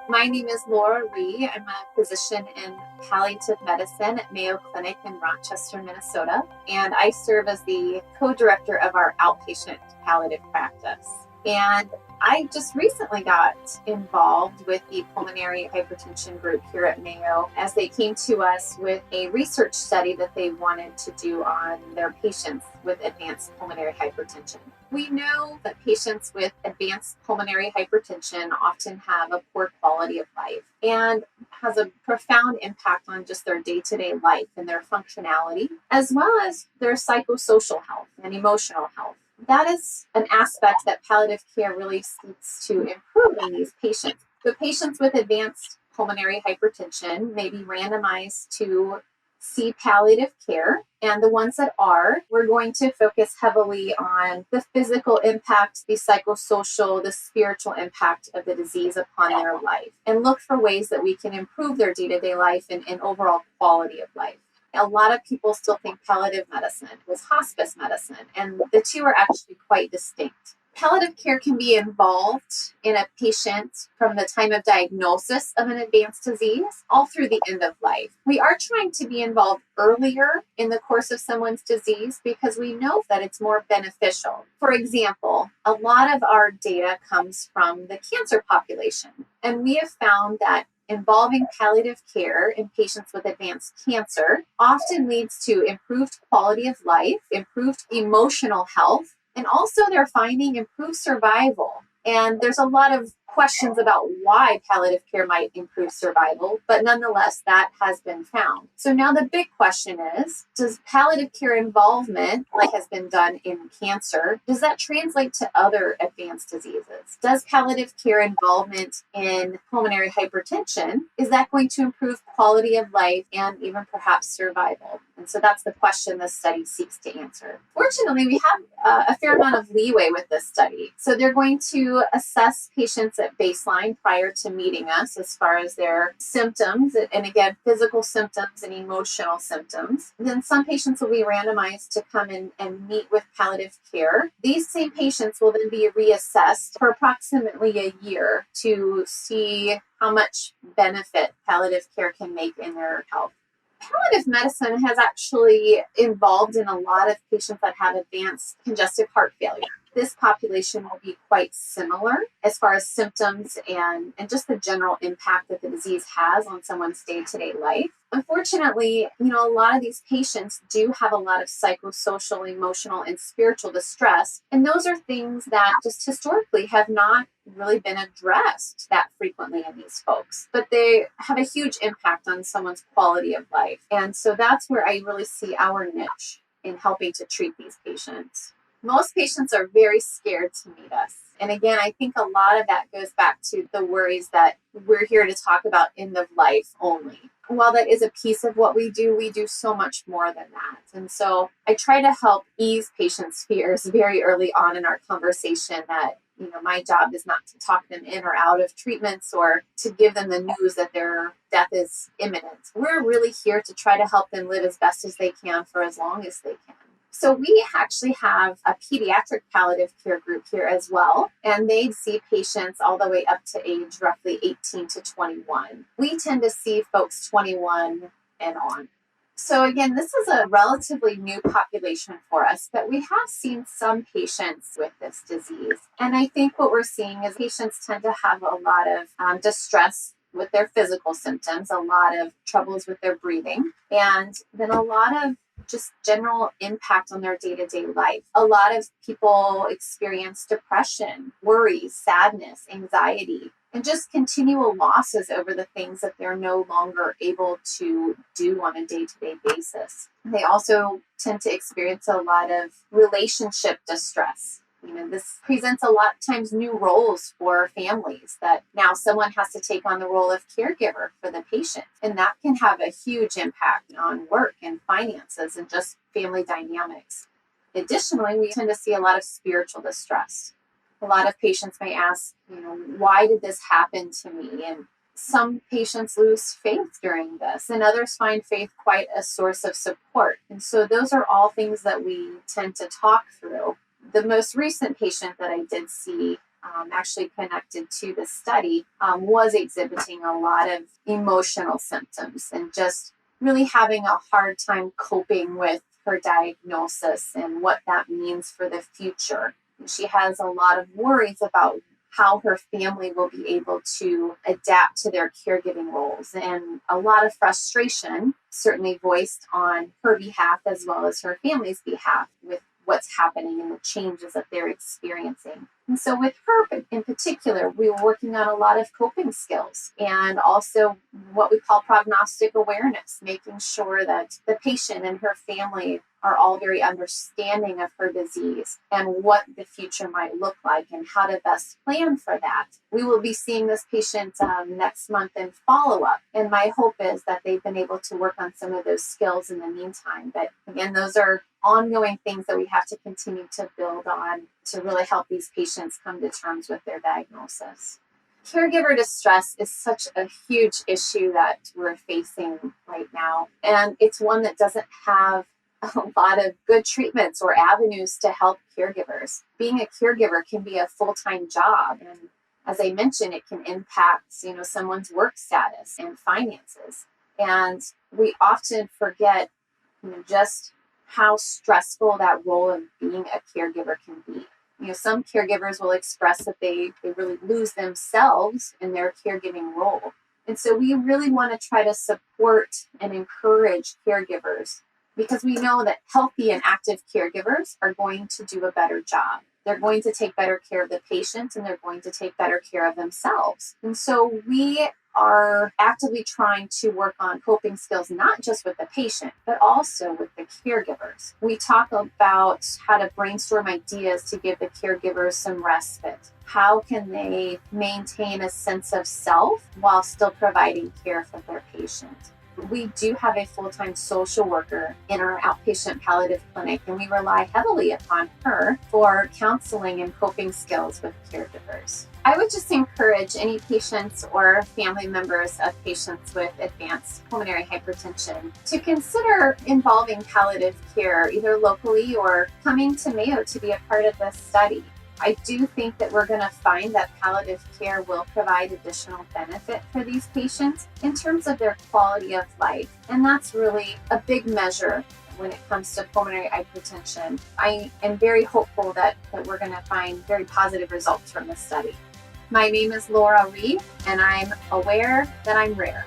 My name is Rhee. I'm a physician in palliative medicine at Mayo Clinic in Rochester, Minnesota, and I serve as the co-director of our outpatient palliative practice. And I just recently got involved with the pulmonary hypertension group here at Mayo as they came to us with a research study that they wanted to do on their patients with advanced pulmonary hypertension. We know that patients with advanced pulmonary hypertension often have a poor quality of life and has a profound impact on just their day-to-day life and their functionality, as well as their psychosocial health and emotional health. That is an aspect that palliative care really seeks to improve in these patients. The patients with advanced pulmonary hypertension may be randomized to see palliative care, and the ones that are, we're going to focus heavily on the physical impact, the psychosocial, the spiritual impact of the disease upon their life, and look for ways that we can improve their day-to-day life and overall quality of life. A lot of people still think palliative medicine was hospice medicine, and the two are actually quite distinct. Palliative care can be involved in a patient from the time of diagnosis of an advanced disease all through the end of life. We are trying to be involved earlier in the course of someone's disease because we know that it's more beneficial. For example, a lot of our data comes from the cancer population, and we have found that involving palliative care in patients with advanced cancer often leads to improved quality of life, improved emotional health, and also they're finding improved survival. And there's a lot of questions about why palliative care might improve survival, but nonetheless, that has been found. So now the big question is, does palliative care involvement, like has been done in cancer, does that translate to other advanced diseases? Does palliative care involvement in pulmonary hypertension, is that going to improve quality of life and even perhaps survival? And so that's the question this study seeks to answer. Fortunately, we have a fair amount of leeway with this study. So they're going to assess patients at baseline prior to meeting us as far as their symptoms, and again, physical symptoms and emotional symptoms. And then some patients will be randomized to come in and meet with palliative care. These same patients will then be reassessed for approximately a year to see how much benefit palliative care can make in their health. Palliative medicine has actually involved in a lot of patients that have advanced congestive heart failure. This population will be quite similar as far as symptoms and just the general impact that the disease has on someone's day-to-day life. Unfortunately, a lot of these patients do have a lot of psychosocial, emotional, and spiritual distress. And those are things that just historically have not really been addressed that frequently in these folks, but they have a huge impact on someone's quality of life. And so that's where I really see our niche in helping to treat these patients. Most patients are very scared to meet us. And again, I think a lot of that goes back to the worries that we're here to talk about end of life only. While that is a piece of what we do so much more than that. And so I try to help ease patients' fears very early on in our conversation that, my job is not to talk them in or out of treatments or to give them the news that their death is imminent. We're really here to try to help them live as best as they can for as long as they can. So we actually have a pediatric palliative care group here as well, and they see patients all the way up to age roughly 18 to 21. We tend to see folks 21 and on. So again, this is a relatively new population for us, but we have seen some patients with this disease. And I think what we're seeing is patients tend to have a lot of distress with their physical symptoms, a lot of troubles with their breathing, and then a lot of just general impact on their day-to-day life. A lot of people experience depression, worry, sadness, anxiety, and just continual losses over the things that they're no longer able to do on a day-to-day basis. They also tend to experience a lot of relationship distress. This presents a lot of times new roles for families that now someone has to take on the role of caregiver for the patient. And that can have a huge impact on work and finances and just family dynamics. Additionally, we tend to see a lot of spiritual distress. A lot of patients may ask, why did this happen to me? And some patients lose faith during this, and others find faith quite a source of support. And so those are all things that we tend to talk through. The most recent patient that I did see actually connected to the study, was exhibiting a lot of emotional symptoms and just really having a hard time coping with her diagnosis and what that means for the future. She has a lot of worries about how her family will be able to adapt to their caregiving roles, and a lot of frustration certainly voiced on her behalf as well as her family's behalf with what's happening and the changes that they're experiencing. And so with her in particular, we were working on a lot of coping skills and also what we call prognostic awareness, making sure that the patient and her family are all very understanding of her disease and what the future might look like and how to best plan for that. We will be seeing this patient next month in follow-up, and my hope is that they've been able to work on some of those skills in the meantime. But again, those are ongoing things that we have to continue to build on to really help these patients come to terms with their diagnosis. Caregiver distress is such a huge issue that we're facing right now, and it's one that doesn't have a lot of good treatments or avenues to help caregivers. Being a caregiver can be a full-time job, and as I mentioned, it can impact, someone's work status and finances. And we often forget, just how stressful that role of being a caregiver can be. Some caregivers will express that they really lose themselves in their caregiving role. And so we really want to try to support and encourage caregivers, because we know that healthy and active caregivers are going to do a better job. They're going to take better care of the patient, and they're going to take better care of themselves. And so we are actively trying to work on coping skills, not just with the patient, but also with the caregivers. We talk about how to brainstorm ideas to give the caregivers some respite. How can they maintain a sense of self while still providing care for their patient? We do have a full-time social worker in our outpatient palliative clinic, and we rely heavily upon her for counseling and coping skills with caregivers. I would just encourage any patients or family members of patients with advanced pulmonary hypertension to consider involving palliative care, either locally or coming to Mayo to be a part of this study. I do think that we're going to find that palliative care will provide additional benefit for these patients in terms of their quality of life. And that's really a big measure when it comes to pulmonary hypertension. I am very hopeful that we're going to find very positive results from this study. My name is Rhee, and I'm aware that I'm rare.